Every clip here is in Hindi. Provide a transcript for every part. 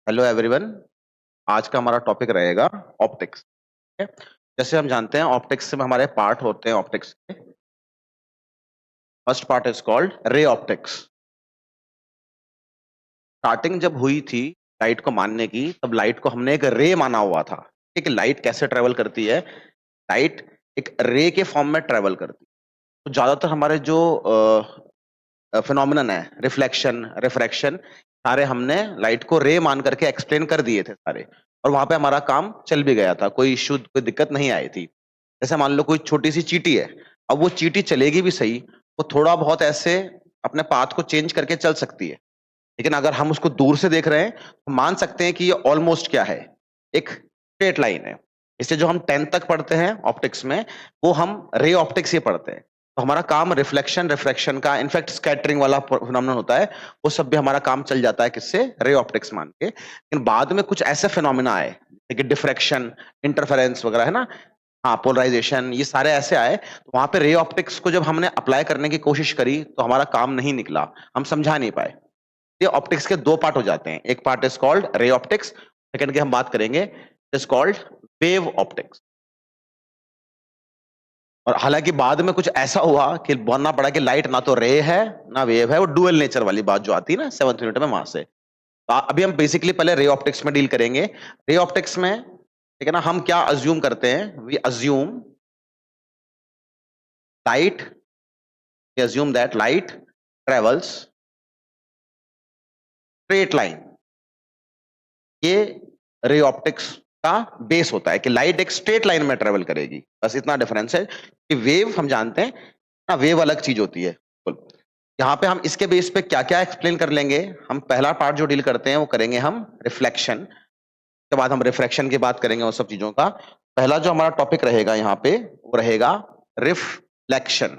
Hello everyone. आज का हमारा टॉपिक रहेगा ऑप्टिक्स। जैसे हम जानते हैं ऑप्टिक्स में हमारे पार्ट होते हैं ऑप्टिक्स के। First part is called ray optics. Starting जब हुई थी लाइट को मानने की, तब लाइट को हमने एक रे माना हुआ था। ठीक है, लाइट कैसे ट्रेवल करती है? लाइट एक रे के फॉर्म में ट्रेवल करती है। तो ज्यादातर हमारे जो फिनोमिनन है, रिफ्लेक्शन, रिफ्रैक्शन, सारे हमने लाइट को रे मान करके एक्सप्लेन कर दिए थे सारे। और वहां पे हमारा काम चल भी गया था, कोई इश्यू, कोई दिक्कत नहीं आई थी। जैसे मान लो कोई छोटी सी चींटी है, अब वो चींटी चलेगी भी सही, वो थोड़ा बहुत ऐसे अपने पाथ को चेंज करके चल सकती है। लेकिन अगर हम उसको दूर से देख रहे हैं तो मान सकते हैं कि ये ऑलमोस्ट क्या है, एक स्ट्रेट लाइन है। इससे जो हम 10th तक पढ़ते हैं ऑप्टिक्स में, वो हम रे ऑप्टिक्स ही पढ़ते हैं। तो हमारा काम रिफ्लेक्शन, रिफ्रैक्शन का, इनफैक्ट स्कैटरिंग वाला फिनोमेनन होता है, वो सब भी हमारा काम चल जाता है किससे? रे ऑप्टिक्स मान के। लेकिन बाद में कुछ ऐसे फिनोमिना आए, जैसे डिफ्रैक्शन, इंटरफेरेंस वगैरह, है ना, हाँ, पोलराइजेशन, ये सारे ऐसे आए, तो वहां पे रे ऑप्टिक्स को जब हमने अप्लाई करने की कोशिश करी तो हमारा काम नहीं निकला, हम समझा नहीं पाए। ये ऑप्टिक्स के दो पार्ट हो जाते हैं, एक part is called ray optics, second की हम बात करेंगे इज कॉल्ड वेव ऑप्टिक्स। और हालांकि बाद में कुछ ऐसा हुआ कि बनना पड़ा कि लाइट ना तो रे है ना वेव है, वो डुअल नेचर वाली बात जो आती है ना 7th यूनिट में, वहां से। तो अभी हम बेसिकली पहले रे ऑप्टिक्स में डील करेंगे। रे ऑप्टिक्स में, ठीक है ना, हम क्या अज्यूम करते हैं? We assume light, we assume that light travels straight line. ये रे ऑप्टिक्स का बेस होता है कि लाइट एक स्ट्रेट लाइन में ट्रेवल करेगी, बस इतना डिफरेंस है। कि वेव हम जानते हैं ना, वेव अलग चीज होती है। यहाँ पे हम इसके बेस पे क्या क्या एक्सप्लेन कर लेंगे। हम पहला पार्ट जो डील करते हैं वो करेंगे हम रिफ्लेक्शन, के बाद हम रिफ्रैक्शन की बात करेंगे, उन सब चीजों का। पहला जो हमारा टॉपिक रहेगा यहाँ पे वो रहेगा रिफ्लेक्शन।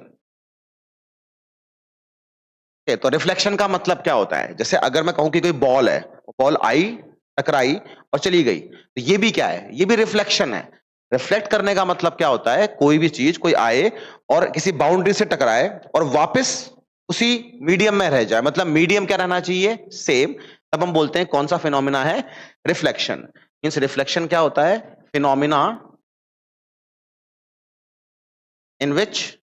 तो रिफ्लेक्शन का मतलब क्या होता है? जैसे अगर मैं कहूं कि कोई बॉल है, बॉल आई, टकराई और चली गई, तो ये भी क्या है? ये भी रिफ्लेक्शन है। रिफ्लेक्ट करने का मतलब क्या होता है? कोई भी चीज, कोई आए और किसी बाउंड्री से टकराए और वापस उसी मीडियम में रह जाए, मतलब मीडियम क्या रहना चाहिए? सेम। तब हम बोलते हैं कौन सा फिनोमिना है? रिफ्लेक्शन। मींस रिफ्लेक्शन क्या होता है? फिनोमिना इन विच,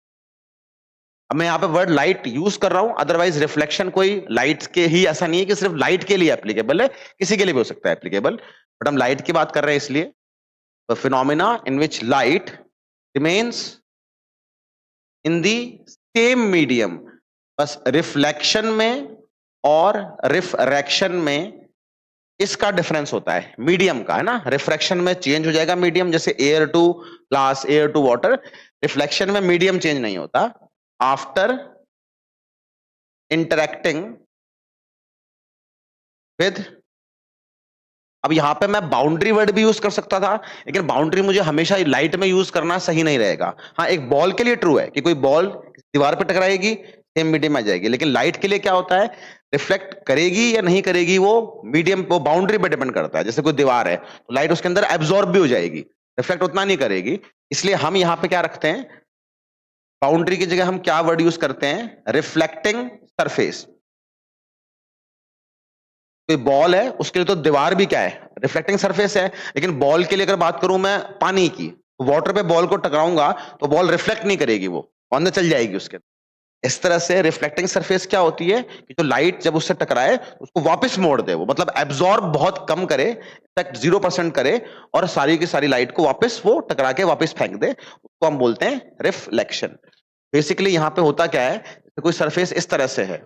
अब मैं यहाँ पे वर्ड लाइट यूज कर रहा हूं, अदरवाइज रिफ्लेक्शन कोई लाइट के ही, ऐसा नहीं है कि सिर्फ लाइट के लिए एप्लीकेबल है, किसी के लिए भी हो सकता है एप्लीकेबल, बट हम लाइट की बात कर रहे हैं इसलिए। Phenomena in which light remains in the same medium. बस रिफ्लेक्शन में और रिफ्रैक्शन में इसका डिफरेंस होता है, मीडियम का, है ना। रिफ्रैक्शन में चेंज हो जाएगा मीडियम, जैसे air to glass, air to water. Reflection में मीडियम चेंज नहीं होता। आफ्टर इंटरेक्टिंग विद, अब यहां पे मैं बाउंड्री वर्ड भी यूज कर सकता था, लेकिन बाउंड्री मुझे हमेशा लाइट में यूज करना सही नहीं रहेगा। हाँ, एक बॉल के लिए ट्रू है कि कोई बॉल दीवार पे टकराएगी, सेम मीडियम आ जाएगी, लेकिन लाइट के लिए क्या होता है? रिफ्लेक्ट करेगी या नहीं करेगी, वो मीडियम, वो बाउंड्री पे डिपेंड करता है। जैसे कोई दीवार है तो लाइट उसके अंदर एब्जॉर्ब भी हो जाएगी, रिफ्लेक्ट उतना नहीं करेगी। इसलिए हम यहाँ पे क्या रखते हैं? बाउंड्री की जगह हम क्या वर्ड यूज करते हैं? Reflecting surface. कोई बॉल है, उसके लिए तो दीवार भी क्या है? रिफ्लेक्टिंग सरफेस है। लेकिन बॉल के लिए अगर बात करूं मैं पानी की, तो वाटर पे बॉल को टकराऊंगा तो बॉल रिफ्लेक्ट नहीं करेगी, वो अंदर चल जाएगी उसके। इस तरह से रिफ्लेक्टिंग सरफेस क्या होती है कि जो लाइट जब उससे टकराए उसको वापस मोड़ दे, वो मतलब एब्जॉर्ब बहुत कम करे, इनफैक्ट 0% करे, और सारी की सारी लाइट को वापस वो टकरा के वापस फेंक दे, उसको हम बोलते हैं रिफ्लेक्शन। बेसिकली यहां पे होता क्या है, कोई सरफेस इस तरह से है,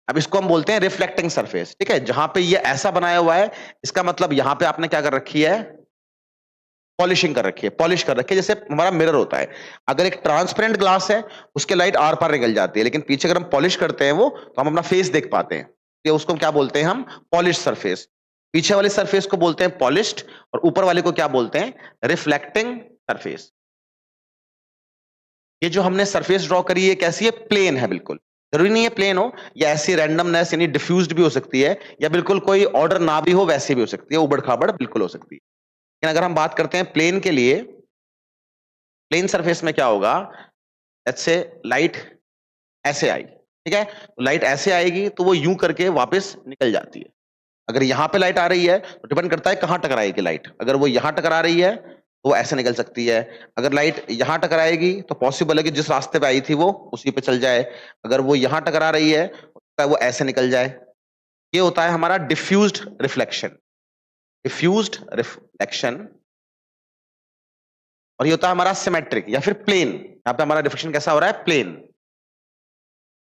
अब इसको हम बोलते हैं रिफ्लेक्टिंग सरफेस। ठीक है, जहां पे ये ऐसा बनाया हुआ है, इसका मतलब यहां पे आपने क्या कर रखी है? पॉलिशिंग कर रखी है, पॉलिश कर रखी है। जैसे हमारा मिरर होता है, अगर एक ट्रांसपेरेंट ग्लास है, उसके लाइट आर पार निकल जाती है, लेकिन पीछे अगर हम पॉलिश करते हैं वो, तो हम अपना फेस देख पाते हैं। ये उसको क्या बोलते हैं हम? Polish surface. पीछे वाली सरफेस को बोलते हैं पॉलिश्ड, और ऊपर वाले को क्या बोलते हैं? Reflecting surface. ये जो हमने सरफेस ड्रॉ करी है कैसी है? प्लेन है बिल्कुल। जरूरी नहीं है प्लेन हो, या ऐसी रैंडमनेस यानी डिफ्यूज्ड भी हो सकती है, या बिल्कुल कोई ऑर्डर ना भी हो, वैसे भी हो सकती है, उबड़ खाबड़ बिल्कुल हो सकती है। लेकिन अगर हम बात करते हैं प्लेन के लिए, प्लेन सरफेस में क्या होगा? लेट्स से लाइट ऐसे आई, ठीक है, तो लाइट ऐसे आएगी तो वो यूं करके वापस निकल जाती है। अगर यहाँ पे लाइट आ रही है तो डिपेंड करता है कहाँ टकराएगी लाइट। अगर वो यहाँ टकरा रही है तो वो ऐसे निकल सकती है। अगर लाइट यहाँ टकराएगी तो पॉसिबल है कि जिस रास्ते पे आई थी वो उसी पे चल जाए। अगर वो यहाँ टकरा रही है तो वो ऐसे निकल जाए। ये होता है हमारा डिफ्यूज्ड रिफ्लेक्शन। Diffused reflection. और ये होता है हमारा सिमेट्रिक या फिर प्लेन। यहाँ पे हमारा रिफ्लेक्शन कैसा हो रहा है? प्लेन।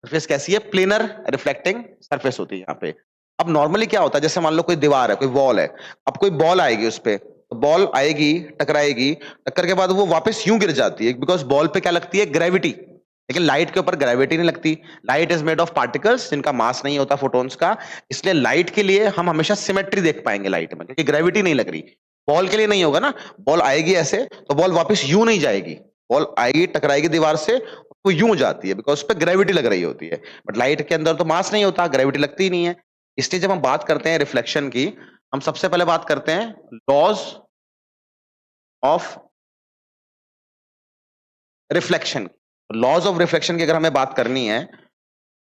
सरफेस कैसी है? प्लेनर रिफ्लेक्टिंग सरफेस होती है यहाँ पे। अब नॉर्मली क्या होता है, जैसे मान लो कोई दीवार है, कोई वॉल है, अब कोई बॉल आएगी उस पे, तो बॉल आएगी, टकराएगी, टक्कर के बाद वो वापस यूं गिर जाती है, बिकॉज बॉल पे क्या लगती है? ग्रेविटी। लेकिन लाइट के ऊपर ग्रेविटी नहीं लगती। Light is made of particles जिनका मास नहीं होता फोटोन्स का। इसलिए लाइट के लिए हम हमेशा सिमेट्री देख पाएंगे लाइट में, क्योंकि ग्रेविटी नहीं लग रही। बॉल के लिए नहीं होगा ना, बॉल आएगी ऐसे तो बॉल वापस यूं नहीं जाएगी। बॉल आएगी, टकराएगी दीवार से, वो यूं जाती है बिकॉज उस पर ग्रेविटी लग रही होती है। बट लाइट के अंदर तो मास नहीं होता, ग्रेविटी लगती ही नहीं है। इसलिए जब हम बात करते हैं रिफ्लेक्शन की, हम सबसे पहले बात करते हैं laws of reflection. Laws of reflection की अगर हमें बात करनी है,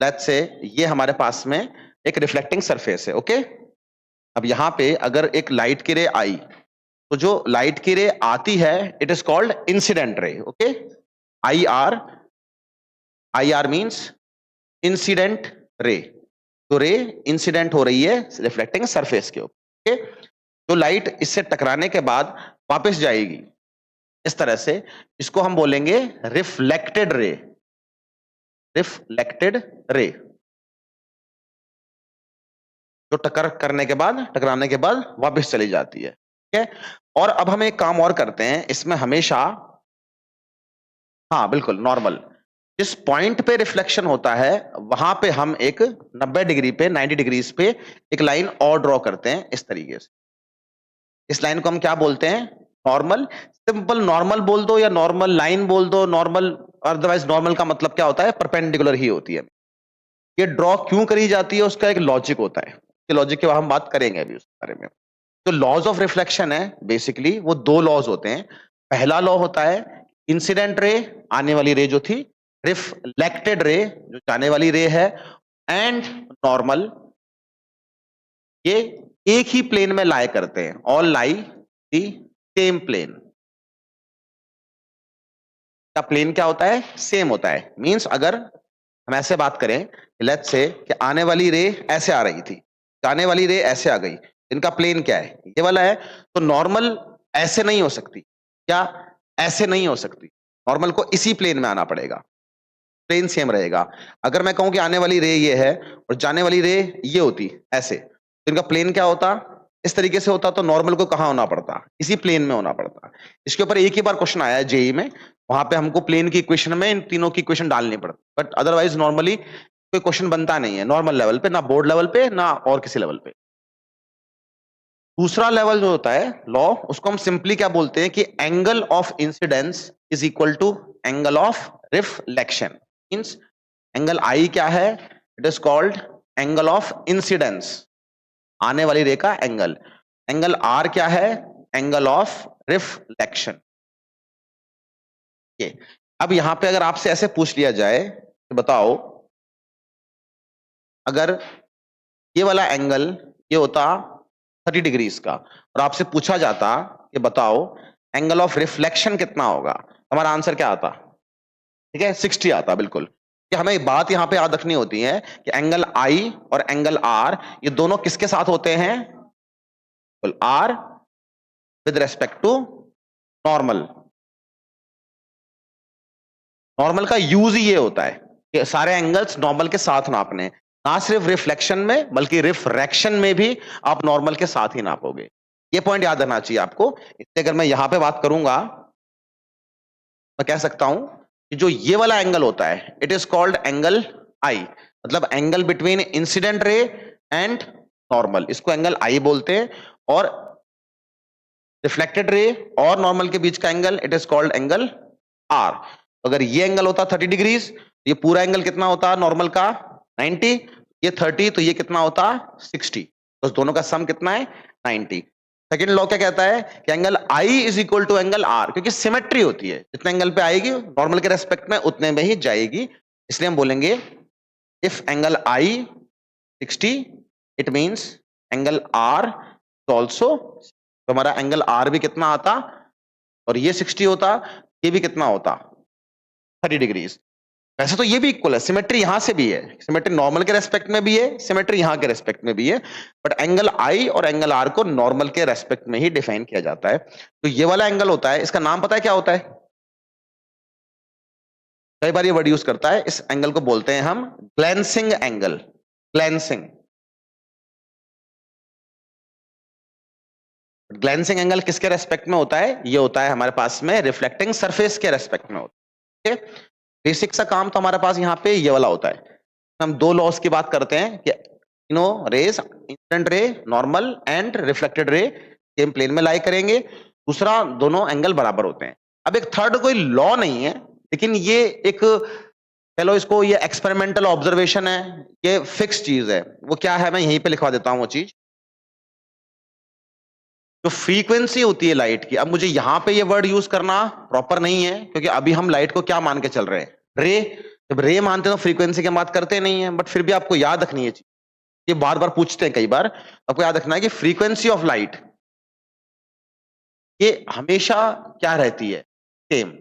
लेट्स से ये हमारे पास में एक रिफ्लेक्टिंग सरफेस है, ओके। अब यहां पे अगर एक लाइट की रे आई, तो जो लाइट की रे आती है it is called incident ray, okay. I R means incident ray. तो रे इंसिडेंट हो रही है रिफ्लेक्टिंग सरफेस के ऊपर, ओके। तो लाइट इससे टकराने के बाद वापस जाएगी इस तरह से, इसको हम बोलेंगे रिफ्लेक्टेड रे। रिफ्लेक्टेड रे जो टकराने के बाद वापस चली जाती है, ठीक है। और अब हम एक काम और करते हैं इसमें हमेशा, हाँ बिल्कुल नॉर्मल, जिस पॉइंट पे रिफ्लेक्शन होता है वहां पे हम एक 90 डिग्री पे, 90 डिग्रीज पे एक लाइन और ड्रॉ करते हैं इस तरीके से। इस लाइन को हम क्या बोलते हैं? नॉर्मल। सिंपल नॉर्मल बोल दो या नॉर्मल लाइन बोल दो, नॉर्मल। अदरवाइज नॉर्मल का मतलब क्या होता है? परपेंडिकुलर ही होती है। ये ड्रॉ क्यों करी जाती है उसका एक लॉजिक होता है, लॉजिक के बाद हम बात करेंगे अभी उस बारे में। तो लॉज ऑफ रिफ्लेक्शन है बेसिकली, वो दो लॉज होते हैं। पहला लॉ होता है इंसिडेंट रे, आने वाली रे जो थी, रिफ्लेक्टेड रे जो जाने वाली रे है, एंड नॉर्मल, ये एक ही प्लेन में लाई करते हैं। All lie the same plane. का प्लेन क्या होता है? सेम होता है। मींस अगर हम ऐसे बात करें, लेट्स से कि आने वाली रे ऐसे आ रही थी, जाने वाली रे ऐसे आ गई, इनका प्लेन क्या है? ये वाला है। तो नॉर्मल ऐसे नहीं हो सकती, क्या ऐसे नहीं हो सकती? नॉर्मल को इसी प्लेन में आना पड़ेगा, प्लेन सेम रहेगा। अगर मैं कहूं कि आने वाली रे ये है और जाने वाली रे ये होती ऐसे, तो इनका प्लेन क्या होता? इस तरीके से होता। तो नॉर्मल को कहां होना पड़ता? इसी प्लेन में होना पड़ता। इसके ऊपर एक ही बार क्वेश्चन आया है जेई में, वहां पे हमको प्लेन की इक्वेशन में इन तीनों की इक्वेशन डालनी पड़ती, बट अदरवाइज नॉर्मली कोई क्वेश्चन बनता नहीं है नॉर्मल लेवल पे, ना बोर्ड लेवल पे ना और किसी लेवल पे। दूसरा लेवल जो होता है लॉ, उसको हम सिंपली क्या बोलते हैं कि angle of incidence is equal to angle of reflection. Means angle I क्या है? It is called angle of incidence, आने वाली रे का एंगल। एंगल आर क्या है? Angle of reflection. अब यहां पे अगर आपसे ऐसे पूछ लिया जाए तो बताओ, अगर ये वाला एंगल ये होता 30 डिग्रीज का और आपसे पूछा जाता कि बताओ एंगल ऑफ रिफ्लेक्शन कितना होगा, हमारा आंसर क्या आता? ठीक है, 60 आता। बिल्कुल। कि हमें बात यहां पे याद रखनी होती है कि एंगल आई और एंगल आर ये दोनों किसके साथ होते हैं? Are with respect to normal. Normal का यूज ही ये होता है कि सारे एंगल्स नॉर्मल के साथ नापने, ना सिर्फ रिफ्लेक्शन में बल्कि रिफ्रैक्शन में भी आप नॉर्मल के साथ ही नापोगे। ये पॉइंट याद रखना चाहिए आपको। इसलिए अगर मैं यहां पे बात करूंगा, मैं कह सकता हूं कि जो ये वाला एंगल होता है इट इज कॉल्ड एंगल आई, मतलब angle between incident ray and normal, इसको एंगल आई बोलते हैं। और रिफ्लेक्टेड रे और नॉर्मल के बीच का angle it is called angle r. अगर ये एंगल होता 30 डिग्रीज, ये पूरा एंगल कितना होता नॉर्मल का? 90। ये 30 तो ये कितना होता? 60। तो दोनों का सम कितना है? 90। सेकंड लॉ क्या कहता है कि angle i is equal to angle r, क्योंकि सिमेट्री होती है, जितने एंगल पे आएगी नॉर्मल के रेस्पेक्ट में उतने में ही जाएगी। इसलिए हम बोलेंगे if angle i 60 it means angle r also, तो हमारा एंगल आर भी कितना आता, और ये 60 होता, ये भी कितना होता 30 डिग्रीज। वैसे तो ये भी इक्वल है, सिमेट्री यहां से भी है, सिमेट्री नॉर्मल के रेस्पेक्ट में भी है, सिमेट्री यहां के रेस्पेक्ट में भी है, बट एंगल आई और एंगल आर को नॉर्मल के रेस्पेक्ट में ही डिफाइन किया जाता है। तो ये वाला एंगल होता है, इसका नाम पता है क्या होता है? कई बार ये वर्ड यूज करता है, इस एंगल को बोलते हैं हम glancing angle. Glancing, glancing angle किसके रेस्पेक्ट में होता है? ये होता है हमारे पास में रिफ्लेक्टिंग सरफेस के रेस्पेक्ट में होता है। बेसिक सा काम तो हमारे पास यहाँ पे ये वाला होता है। हम दो लॉस की बात करते हैं कि rays, incident ray, normal and reflected ray same plane में लाई करेंगे, दूसरा दोनों एंगल बराबर होते हैं। अब एक थर्ड कोई लॉ नहीं है, लेकिन ये एक, चलो इसको ये एक्सपेरिमेंटल ऑब्जर्वेशन है, ये फिक्स चीज है। वो क्या है, मैं यहीं पे लिखवा देता हूं वो चीज। जो फ्रीक्वेंसी होती है लाइट की, अब मुझे यहां पे ये वर्ड यूज करना प्रॉपर नहीं है, क्योंकि अभी हम लाइट को क्या मान के चल रहे हैं? रे। जब रे मानते हैं तो फ्रीक्वेंसी की बात करते नहीं है, बट फिर भी आपको याद रखनी है चीज, ये बार बार पूछते हैं कई बार, आपको याद रखना है कि फ्रीक्वेंसी ऑफ लाइट ये हमेशा क्या रहती है? सेम।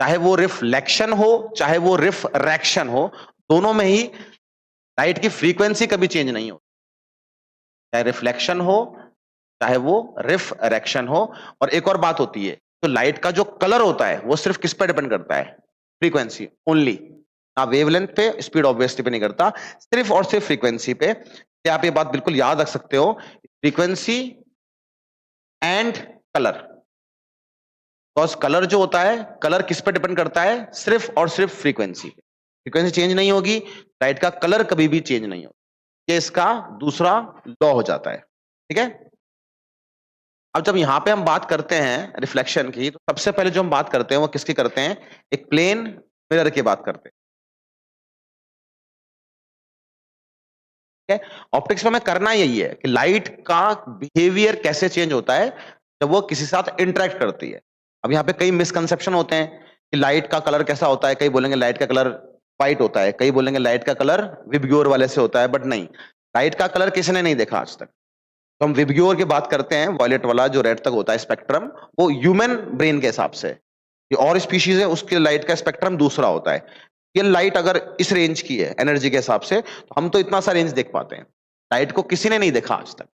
चाहे वो रिफ्लेक्शन हो, चाहे वो रिफ्रैक्शन हो, दोनों में ही लाइट की फ्रीक्वेंसी कभी चेंज नहीं हो, चाहे रिफ्लेक्शन हो चाहे वो रिफ्रैक्शन हो। और एक और बात होती है, तो लाइट का जो कलर होता है वो सिर्फ किस पे डिपेंड करता है? फ्रीक्वेंसी ओनली, ना वेवलेंथ पे, स्पीड ऑब्वियसली पे नहीं करता, सिर्फ और सिर्फ फ्रीक्वेंसी पे। तो आप ये बात बिल्कुल याद रख सकते हो, frequency and colour. Because colour जो होता है, कलर किस पे डिपेंड करता है? सिर्फ और सिर्फ फ्रीक्वेंसी। फ्रीक्वेंसी चेंज नहीं होगी, लाइट का कलर कभी भी चेंज नहीं होगा। ये इसका दूसरा लॉ हो जाता है, ठीक है। अब जब यहां पे हम बात करते हैं रिफ्लेक्शन की, तो सबसे पहले जो हम बात करते हैं वो किसकी करते हैं? एक प्लेन मिरर की बात करते हैं, ठीक है। ऑप्टिक्स में हमें करना यही है कि लाइट का बिहेवियर कैसे चेंज होता है जब वो किसी साथ इंटरेक्ट करती है। अब यहाँ पे कई मिसकंसेप्शन होते हैं कि लाइट का कलर कैसा होता है, कई बोलेंगे लाइट का कलर व्हाइट होता है, कई बोलेंगे लाइट का कलर विबग्योर वाले से होता है, बट नहीं, लाइट का कलर किसी ने नहीं देखा आज तक। तो हम विबग्योर की बात करते हैं, वॉयलेट वाला जो रेड तक होता है स्पेक्ट्रम, वो ह्यूमन ब्रेन के हिसाब से। ये और स्पीशीज है उसके लाइट का स्पेक्ट्रम दूसरा होता है। ये लाइट अगर इस रेंज की है एनर्जी के हिसाब से, तो हम तो इतना सा रेंज देख पाते हैं, लाइट को किसी ने नहीं देखा आज तक।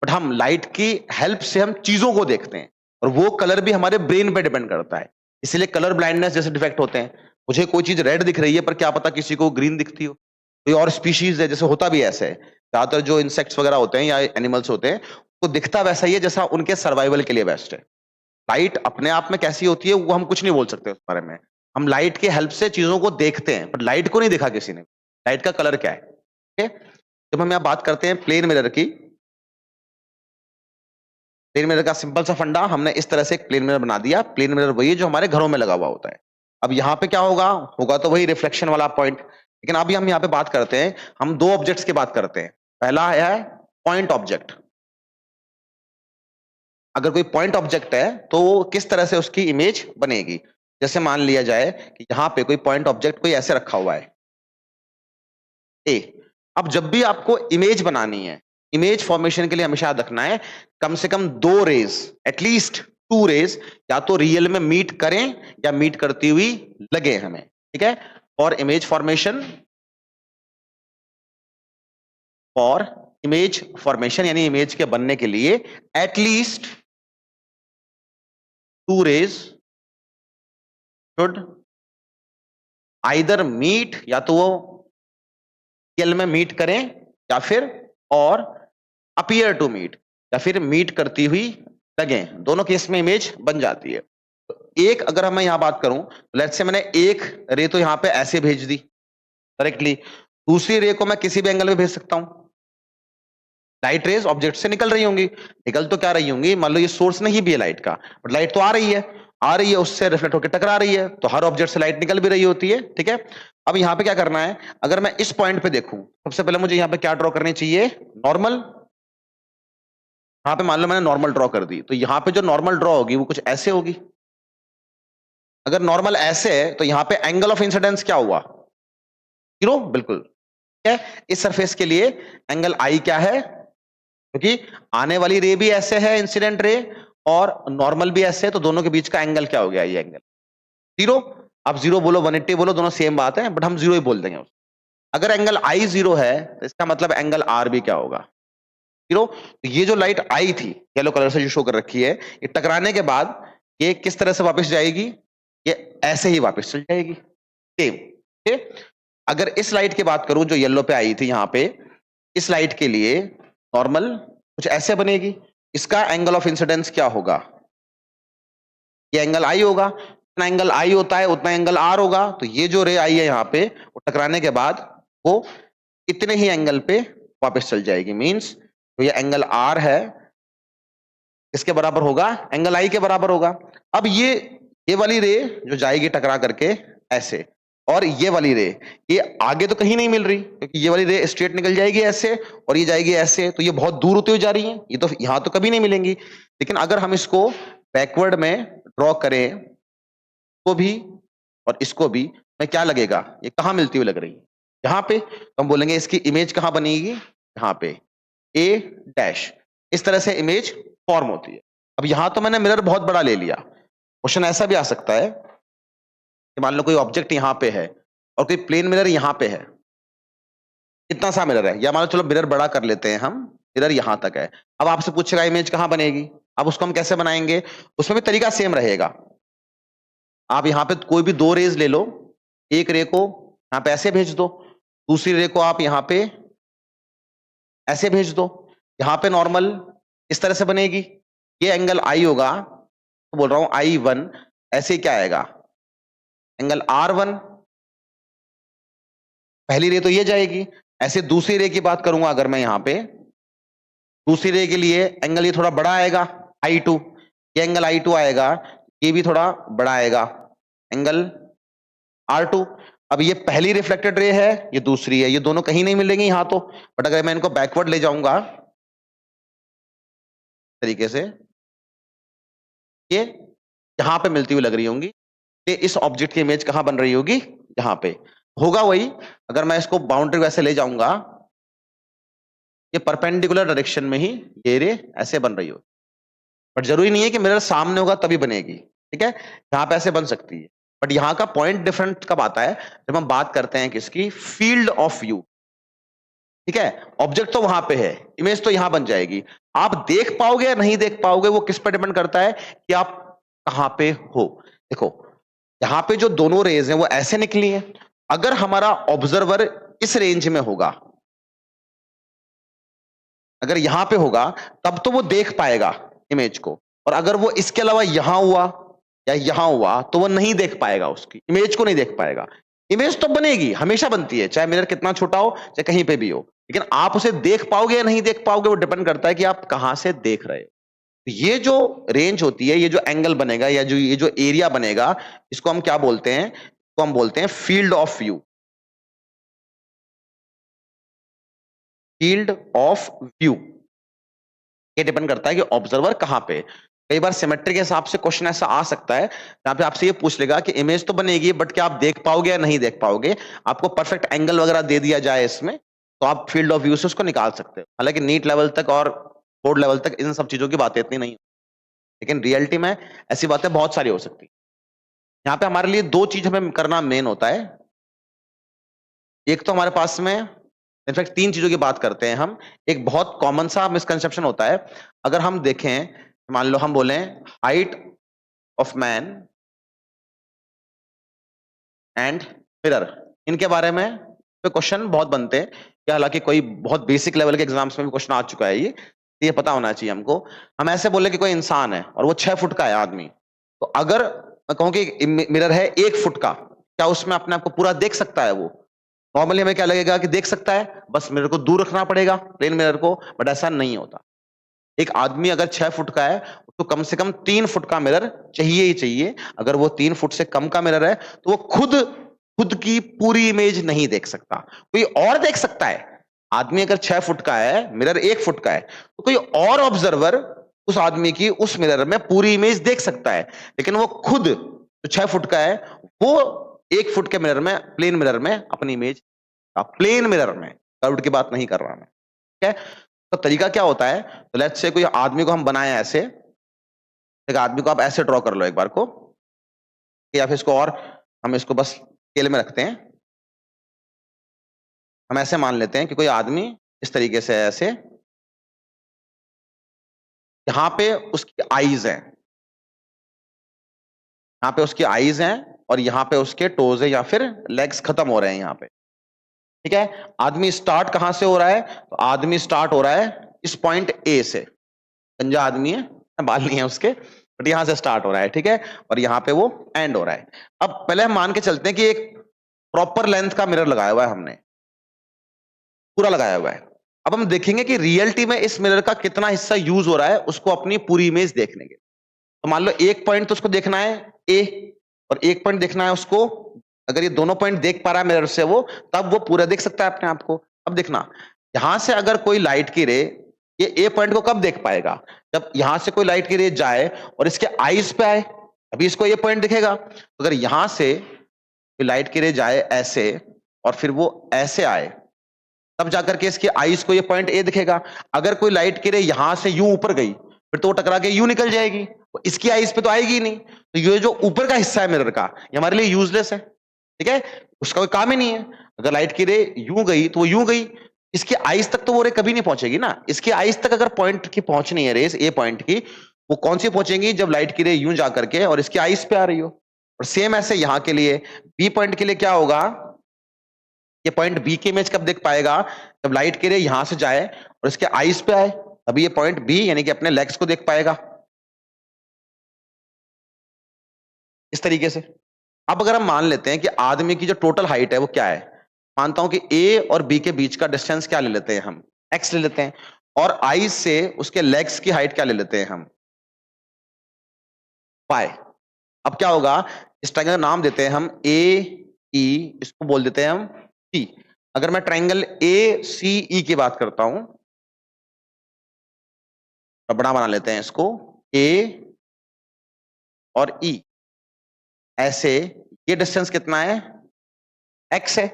बट हम लाइट की हेल्प से हम चीजों को देखते हैं, और वो कलर भी हमारे ब्रेन पे डिपेंड करता है। इसलिए कलर ब्लाइंडनेस जैसे डिफेक्ट होते हैं, मुझे कोई चीज रेड दिख रही है पर क्या पता किसी को ग्रीन दिखती हो। कोई और स्पीशीज है, जैसे होता भी ऐसे है, ज्यादातर जो इंसेक्ट्स वगैरह होते हैं या एनिमल्स होते हैं, तो दिखता वैसा ही है जैसा उनके सर्वाइवल के लिए बेस्ट है। लाइट अपने आप में कैसी होती है वो हम कुछ नहीं बोल सकते उस बारे में, हम लाइट की हेल्प से चीजों को देखते हैं, पर लाइट को नहीं देखा किसी ने, लाइट का कलर क्या है, ठीक है। जब हम यहाँ बात करते हैं प्लेन मिरर की, प्लेन मिरर का सिंपल सा फंडा, हमने इस तरह से एक प्लेन मिरर बना दिया। प्लेन मिरर वही है जो हमारे घरों में लगा हुआ होता है। अब यहाँ पे क्या होगा, होगा तो वही रिफ्लेक्शन वाला पॉइंट, लेकिन अभी हम यहाँ पे बात करते हैं, हम दो ऑब्जेक्ट्स की बात करते हैं। पहला है पॉइंट ऑब्जेक्ट। अगर कोई पॉइंट ऑब्जेक्ट है तो वो किस तरह से उसकी इमेज बनेगी? जैसे मान लिया जाए कि यहाँ पे कोई पॉइंट ऑब्जेक्ट कोई ऐसे रखा हुआ है ए। अब जब भी आपको इमेज बनानी है, इमेज फॉर्मेशन के लिए हमेशा याद रखना है, कम से कम दो रेज, एटलीस्ट टू रेज, या तो रियल में मीट करें या मीट करती हुई लगे हमें, ठीक है। और image formation, for image formation यानी इमेज के बनने के लिए at least two rays should either meet, या तो वो रियल में मीट करें, या फिर और अपीयर टू मीट, या फिर मीट करती हुई लगे, दोनों केस में इमेज बन जाती है। तो एक अगर मैं यहां बात करूं, लेट्स से मैंने एक रे तो यहां पे ऐसे भेज दी करेक्टली, दूसरी रे को मैं किसी भी एंगल में भेज सकता हूं। लाइट रेज ऑब्जेक्ट से निकल रही होंगी, निकल तो क्या रही होंगी, मान लो ये सोर्स नहीं भी है लाइट का, बट लाइट तो आ रही है, उससे रिफ्लेक्ट होकर टकरा रही है, तो हर ऑब्जेक्ट से लाइट निकल भी रही होती है, ठीक है। अब यहाँ पे क्या करना है, अगर मैं इस पॉइंट पे देखूं, सबसे पहले मुझे यहाँ पे क्या ड्रॉ करनी चाहिए? नॉर्मल। यहाँ पे मान लो मैंने नॉर्मल ड्रॉ कर दी, तो यहाँ पे जो नॉर्मल ड्रॉ होगी वो कुछ ऐसे होगी। अगर नॉर्मल ऐसे है तो यहाँ पे एंगल ऑफ इंसिडेंस क्या हुआ? 0, बिल्कुल, ठीक है। इस सरफेस के लिए एंगल आई क्या है? क्योंकि आने वाली रे भी ऐसे है इंसिडेंट रे और नॉर्मल भी ऐसे है, तो दोनों के बीच का एंगल क्या हो गया, ये एंगल 0। आप 0 बोलो 180 बोलो, दोनों सेम बात है, बट हम 0 ही बोल देंगे। अगर एंगल आई 0 है तो इसका मतलब एंगल आर भी क्या होगा, 0। तो ये जो लाइट आई थी येलो कलर से जो शो कर रखी है, ये टकराने के बाद ये किस तरह से वापस जाएगी, ये ऐसे ही वापस चल जाएगी सेम। ठीक, अगर इस लाइट की बात करूं जो येलो पे आई थी यहां पे, इस लाइट के लिए नॉर्मल कुछ ऐसे बनेगी, इसका एंगल ऑफ इंसिडेंस क्या होगा, ये एंगल आई होगा, जितना एंगल आई होता है उतना एंगल आर होगा। तो ये जो रे आई है यहाँ पे, वो टकराने के बाद वो इतने ही एंगल पे वापस चल जाएगी। मींस तो ये एंगल आर है, इसके बराबर होगा, एंगल आई के बराबर होगा। अब ये वाली रे जो जाएगी टकरा करके ऐसे, और ये वाली रे ये आगे तो कहीं नहीं मिल रही, क्योंकि ये वाली रे स्ट्रेट निकल जाएगी ऐसे और ये जाएगी ऐसे, तो ये बहुत दूर होती हुई जा रही है, ये तो यहां तो कभी नहीं मिलेंगी। लेकिन अगर हम इसको बैकवर्ड में ड्रॉ करें को भी और इसको भी, में क्या लगेगा, ये कहां मिलती हुई लग रही है, यहां पे। तो हम बोलेंगे इसकी इमेज कहां बनेगी, यहां पे ए डैश, इस तरह से इमेज फॉर्म होती है। अब यहां तो मैंने मिरर बहुत बड़ा ले लिया, क्वेश्चन ऐसा भी आ सकता है कि मान लो कोई ऑब्जेक्ट यहां पे है और कोई प्लेन मिरर यहां पे है, इतना सा मिरर है, या मान लो चलो मिरर बड़ा कर लेते हैं हम, मिरर यहां तक है। अब आपसे पूछेगा इमेज कहां बनेगी, अब उसको हम कैसे बनाएंगे, उसमें भी तरीका सेम रहेगा। आप यहां पे कोई भी दो रेज ले लो, एक रे को यहां पे ऐसे भेज दो, दूसरी रे को आप यहां पे ऐसे भेज दो, यहां पे नॉर्मल इस तरह से बनेगी, ये एंगल आई होगा, तो बोल रहा हूं I1, ऐसे क्या आएगा एंगल R1, पहली रे तो ये जाएगी। ऐसे दूसरी रे की बात करूंगा अगर मैं यहां पे, दूसरी रे के लिए एंगल ये थोड़ा बड़ा आएगा I2, ये एंगल I2 आएगा, ये भी थोड़ा बड़ा आएगा एंगल R2। अब ये पहली रिफ्लेक्टेड रे है, ये दूसरी है, ये दोनों कहीं नहीं मिलेंगे यहां तो, बट अगर मैं इनको बैकवर्ड ले जाऊंगा तरीके से, ये यहां पे मिलती हुई लग रही होंगी, ये इस ऑब्जेक्ट की इमेज कहां बन रही होगी, यहां पे होगा वही। अगर मैं इसको बाउंड्री वैसे ले जाऊंगा, ये परपेंडिकुलर डायरेक्शन में ही ये रे ऐसे बन रही होगी, बट जरूरी नहीं है कि मिरर सामने होगा तभी बनेगी। ठीक है, यहां पे ऐसे बन सकती है, बट यहां का पॉइंट डिफरेंट कब आता है, जब हम बात करते हैं किसकी, फील्ड ऑफ व्यू। ठीक है, ऑब्जेक्ट तो वहां पे है, इमेज तो यहां बन जाएगी, आप देख पाओगे या नहीं देख पाओगे वो किस पर डिपेंड करता है कि आप कहां पे हो। देखो यहां पे जो दोनों रेज हैं वो ऐसे निकली हैं, अगर हमारा ऑब्जर्वर इस रेंज में होगा, अगर यहां पे होगा तब तो वो देख पाएगा इमेज को, और अगर वो इसके अलावा यहां हुआ या यहां हुआ तो वो नहीं देख पाएगा, उसकी इमेज को नहीं देख पाएगा। इमेज तो बनेगी, हमेशा बनती है, चाहे मिरर कितना छोटा हो चाहे कहीं पे भी हो, लेकिन आप उसे देख पाओगे या नहीं देख पाओगे वो डिपेंड करता है कि आप कहां से देख रहे हो। ये जो रेंज होती है, ये जो एंगल बनेगा या जो ये जो एरिया बनेगा, इसको हम क्या बोलते हैं, इसको हम बोलते हैं field of view. Field of view ये डिपेंड करता है कि ऑब्जर्वर कहां पे। कई बार सिमेट्री के हिसाब से क्वेश्चन ऐसा आ सकता है जहां पे आपसे ये पूछ लेगा कि इमेज तो बनेगी बट क्या आप देख पाओगे या नहीं देख पाओगे, आपको परफेक्ट एंगल वगैरह दे दिया जाए इसमें, तो आप फील्ड ऑफ व्यू से उसको निकाल सकते हो। हालांकि नीट लेवल तक और बोर्ड लेवल तक इन सब चीजों की बातें इतनी नहीं, लेकिन रियलिटी में ऐसी बातें बहुत सारी हो सकती है। यहाँ पे हमारे लिए दो चीज हमें करना मेन होता है, एक तो हमारे पास में, इनफैक्ट तीन चीजों की बात करते हैं हम। एक बहुत कॉमन सा मिसकंसेप्शन होता है, अगर हम देखें मान लो हम बोले height of man and mirror, इनके बारे में क्वेश्चन बहुत बनते हैं, कि हालांकि कोई बहुत बेसिक लेवल के एग्जाम्स में भी क्वेश्चन आ चुका है, ये पता होना चाहिए हमको। हम ऐसे बोले कि कोई इंसान है और वो 6 फुट का है आदमी, तो अगर मैं कहूं कि मिरर है 1 फुट का, क्या उसमें अपने आप को पूरा देख सकता है वो? नॉर्मली हमें क्या लगेगा कि देख सकता है, बस मिरर को दूर रखना पड़ेगा प्लेन मिरर को, बट ऐसा नहीं होता। एक आदमी अगर 6 फुट का है तो कम से कम 3 फुट का मिरर चाहिए ही चाहिए। अगर वो 3 फुट से कम का मिरर है तो वो खुद खुद की पूरी इमेज नहीं देख सकता, कोई और देख सकता है। आदमी अगर 6 फुट का है, मिरर 1 फुट का है, तो कोई और ऑब्जर्वर उस आदमी की उस मिरर में पूरी इमेज देख सकता है, लेकिन वो खुद जो 6 फुट का है वो 1 फुट के मिरर में, प्लेन मिरर में अपनी इमेज, प्लेन मिरर में, कर्व्ड की बात नहीं कर रहा मैं, ठीक है। तो तरीका क्या होता है, तो लेट्स से कोई आदमी को हम बनाए ऐसे, एक आदमी को आप ऐसे ड्रॉ कर लो एक बार को, या फिर इसको और हम इसको बस स्केल में रखते हैं। हम ऐसे मान लेते हैं कि कोई आदमी इस तरीके से ऐसे, यहां पे उसकी आईज है, यहाँ पे उसकी आईज हैं और यहाँ पे उसके टोज है या फिर लेग्स खत्म हो रहे हैं यहाँ पे। ठीक है, आदमी स्टार्ट कहां से हो रहा है, तो आदमी स्टार्ट हो रहा है इस पॉइंट ए से, गंजा आदमी है, बाल नहीं है उसके, बट यहां से स्टार्ट हो रहा है। ठीक है, और यहाँ पे वो एंड हो रहा है। अब पहले हम मान के चलते हैं कि एक प्रॉपर लेंथ का मिरर लगाया हुआ है हमने, पूरा लगाया हुआ है। अब हम देखेंगे कि रियलिटी में इस मिरर का कितना हिस्सा यूज हो रहा है, उसको अपनी पूरी इमेज देखने के। तो मान लो एक पॉइंट तो उसको देखना है ए, और एक पॉइंट देखना है उसको, अगर ये दोनों पॉइंट देख पा रहा है मिरर से वो, तब वो पूरा देख सकता है अपने आप को। अब देखना, यहां से अगर कोई लाइट की रे ये ए पॉइंट को कब देख पाएगा, जब यहां से कोई लाइट की रे जाए और इसके आईज पे आए, अभी इसको ये पॉइंट दिखेगा। तो अगर यहां से कोई लाइट की रे जाए ऐसे और फिर वो ऐसे आए, तब जाकर के इसकी आईज को ये पॉइंट ए दिखेगा। अगर कोई लाइट की रे यहां से यूं ऊपर गई, फिर तो वो टकरा के यूं निकल जाएगी, इसकी आईज पे तो आएगी ही नहीं। तो ये जो ऊपर का हिस्सा है मिरर का, ये हमारे लिए यूजलेस है। ठीक है, उसका कोई काम ही नहीं है। अगर लाइट की रे यूं गई तो वो यूं गई, इसकी आईज तक तो वो रे कभी नहीं पहुंचेगी ना। इसकी आईज तक अगर पॉइंट की पहुंचनी है, रेस ए पॉइंट की, वो कौन सी पहुंचेंगी, जब लाइट की रे यूं जा करके और इसकी आईज पे आ रही हो। और सेम ऐसे यहां के लिए बी पॉइंट के लिए क्या होगा, ये पॉइंट बी की इमेज कब देख पाएगा, जब लाइट की रे यहां से जाए और इसके आईज पे आए, तभी ये पॉइंट बी यानी कि अपने लेग्स को देख पाएगा, इस तरीके से। अब अगर हम मान लेते हैं कि आदमी की जो टोटल हाइट है वो क्या है, मानता हूं कि ए और बी के बीच का डिस्टेंस क्या ले लेते हैं हम, एक्स ले लेते हैं, और आई से उसके लेग्स की हाइट क्या ले लेते हैं हम, वाई। अब क्या होगा, इस ट्रायंगल का नाम देते हैं हम ए ई, इसको बोल देते हैं हम सी। अगर मैं ट्रायंगल ए सी ई की बात करता हूं, बड़ा बना लेते हैं इसको, ए और ई ऐसे, ये डिस्टेंस कितना है, एक्स है।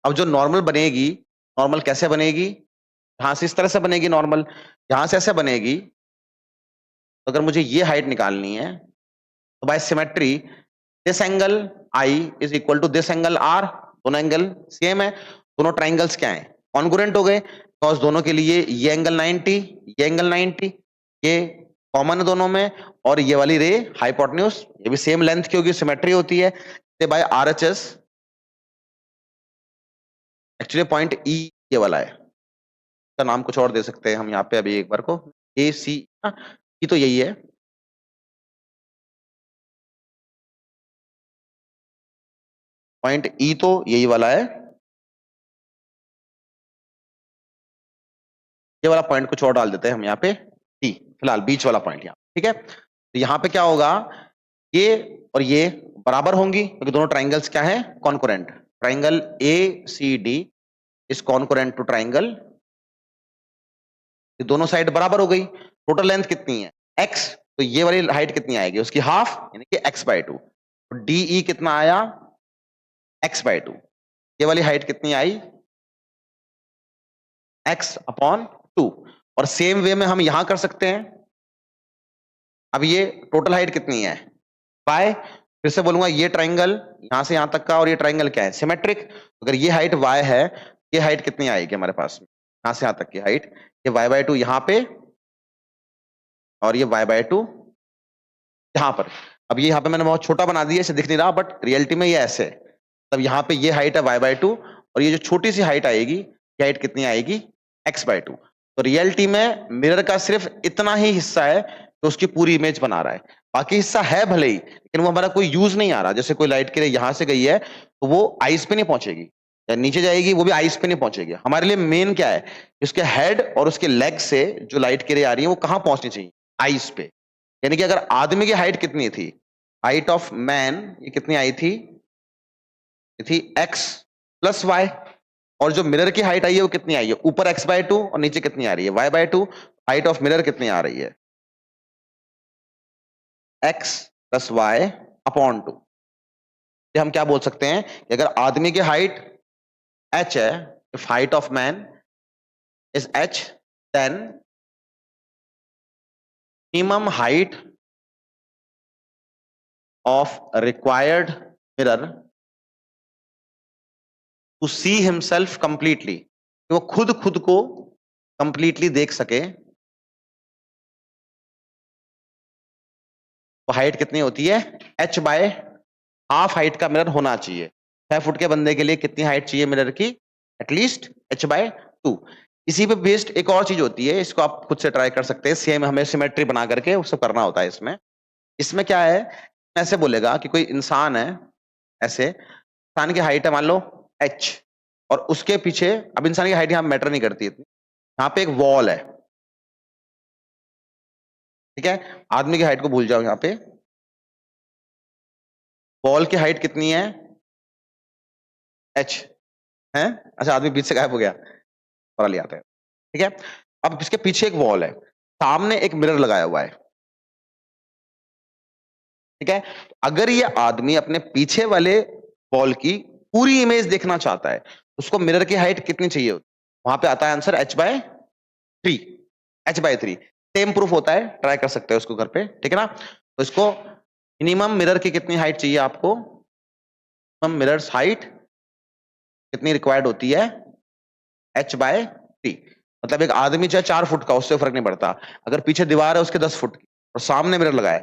अब जो नॉर्मल बनेगी, नॉर्मल कैसे बनेगी, यहां से इस तरह से बनेगी नॉर्मल, यहां से ऐसे बनेगी। तो अगर मुझे ये हाइट निकालनी है, तो by symmetry this angle i is equal to this angle r, दोनों एंगल सेम है, दोनों ट्राइंगल्स क्या है, कॉन्ग्रुएंट हो गए, बिकॉज दोनों के लिए ये एंगल 90, ये एंगल 90, ये कॉमन है दोनों में, और ये वाली रे हाइपोटेन्यूज ये भी सेम लेंथ की होगी, सिमेट्री होती है, by RHS. Actually point E ये वाला है, का नाम कुछ और दे सकते हैं हम यहाँ पे, अभी एक बार को ए सी ई तो यही है। पॉइंट ई तो यही वाला है, ये वाला पॉइंट कुछ और डाल देते हैं हम यहाँ पे टी, फिलहाल बीच वाला पॉइंट यहाँ। ठीक है, तो यहाँ पे क्या होगा, ये और ये बराबर होंगी क्योंकि दोनों ट्राइंगल्स क्या है, concurrent. Triangle A C D is concurrent to triangle, ये दोनों साइड बराबर हो गई। टोटल लेंथ कितनी है, एक्स, तो ये वाली हाइट कितनी आएगी, उसकी हाफ यानी कि x/2। तो डी ई कितना आया, x/2। ये वाली हाइट कितनी आई, x/2। और सेम वे में हम यहां कर सकते हैं। अब ये टोटल हाइट कितनी है, y, फिर से बोलूंगा ये ट्राइंगल यहां से यहां तक का, और ये ट्राइंगल क्या है, सिमेट्रिक। अगर ये हाइट y है, ये हाइट कितनी आएगी हमारे पास में, यहां से यहां तक की हाइट, ये y/2 यहां पे, और ये y/2 यहां पर। अब ये यहां पे मैंने बहुत छोटा बना दिया, इसे दिख नहीं रहा, बट रियलिटी में ये ऐसे है। तब यहाँ पे ये हाइट है y/2, और ये जो छोटी सी हाइट आएगी, ये हाइट कितनी आएगी, x/2। तो रियलिटी में मिरर का सिर्फ इतना ही हिस्सा है तो उसकी पूरी इमेज बना रहा है, बाकी हिस्सा है भले ही, लेकिन वो हमारा कोई यूज नहीं आ रहा। जैसे कोई लाइट के लिए यहां से गई है तो वो आइस पे नहीं पहुंचेगी, या नीचे जाएगी वो भी आइस पे नहीं पहुंचेगी। हमारे लिए मेन क्या है, उसके हेड और उसके लेग से जो लाइट की रे आ रही है वो कहां पहुंचनी चाहिए, आइस पे। यानी कि अगर आदमी की हाइट कितनी थी, हाइट ऑफ मैन ये कितनी आई थी, ये थी x+y, और जो मिरर की हाइट आई है वो कितनी आई है, ऊपर x/2 और नीचे कितनी आ रही है, y/2। हाइट ऑफ मिरर कितनी आ रही है, x+y/2। ये हम क्या बोल सकते हैं कि अगर आदमी की हाइट h है, if height of man is h, then minimum height of required mirror to see himself completely, वो खुद को कंप्लीटली देख सके। तो हाइट कितनी होती है? h बाय हाफ हाइट का मिरर होना चाहिए। 6 फुट के बंदे के लिए कितनी हाइट चाहिए मिरर की? At least h by 2। इसी पे बेस्ड एक और चीज होती है, इसको आप खुद से ट्राई कर सकते हैं, सेम हमें सिमेट्री बना करके उसको करना होता है। इसमें क्या है, ऐसे बोलेगा कि कोई इंसान है, ऐसे इंसान की हाइट है मान लो h, और उसके पीछे, अब इंसान की हाइट यहां मैटर नहीं करती इतनी, यहाँ पे एक वॉल है, ठीक है, आदमी की हाइट को भूल जाओ, यहाँ पे वॉल की हाइट कितनी है? h है। अच्छा, आदमी बीच से गायब हो गया, और ले आते हैं, ठीक है। अब इसके पीछे एक वॉल है, सामने एक मिरर लगाया हुआ है, ठीक है। अगर ये आदमी अपने पीछे वाले वॉल की पूरी इमेज देखना चाहता है, उसको मिरर की हाइट कितनी चाहिए होती? वहां पे आता है answer h/3, h/3। Same proof होता है, ट्राई कर सकते हो उसको घर पे, ठीक है ना। तो इसको मिनिमम मिरर की कितनी हाइट चाहिए आपको? मिनिमम मिरर्स हाइट कितनी रिक्वायर्ड होती है? h/3। मतलब एक आदमी चाहे 4 फुट का, उससे फर्क नहीं पड़ता, अगर पीछे दीवार है उसके 10 फुट की और सामने मिरर लगा है,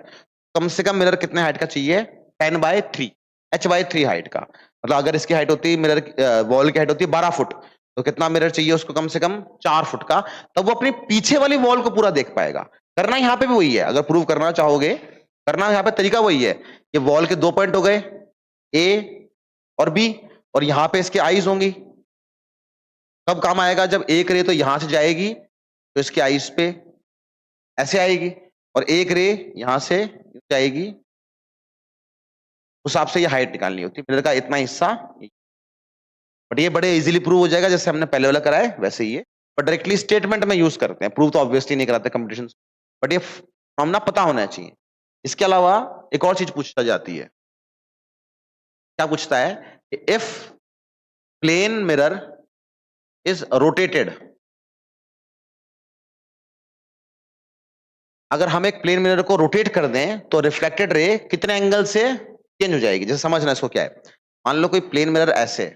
कम से कम मिरर कितने हाइट का चाहिए? 10/3, h/3 हाइट का। मतलब अगर इसकी हाइट होती है, मिरर वॉल की हाइट होती है 12 फुट, तो कितना मिरर चाहिए उसको? कम से कम 4 फुट का, तब वो अपनी पीछे वाली वॉल को पूरा देख पाएगा। करना यहाँ पे भी वही है, अगर प्रूव करना चाहोगे, करना यहाँ पे तरीका वही है। ये वॉल के 2 पॉइंट हो गए, ए और बी, और यहाँ पे इसके आईज होंगी। कब काम आएगा? जब एक रे तो यहां से जाएगी तो इसके आईज पे ऐसे आएगी, और एक रे यहां से जाएगी, उस हिसाब से ये हाइट निकालनी होती है मिरर का, इतना हिस्सा। बट ये बड़े इजीली प्रूव हो जाएगा, जैसे हमने पहले वाला कराया वैसे ही है, बट डायरेक्टली स्टेटमेंट में यूज करते हैं, प्रूव तो ऑब्वियसली नहीं कराते कंपटीशन, बट ये फॉर्मूला पता होना चाहिए। इसके अलावा एक और चीज पूछता जाती है, क्या पूछता है? If plane mirror is rotated, अगर हम एक प्लेन मिरर को रोटेट कर दें तो रिफ्लेक्टेड रे कितने एंगल से चेंज हो जाएगी? जैसे समझना इसको क्या है, मान लो कोई प्लेन मिरर ऐसे,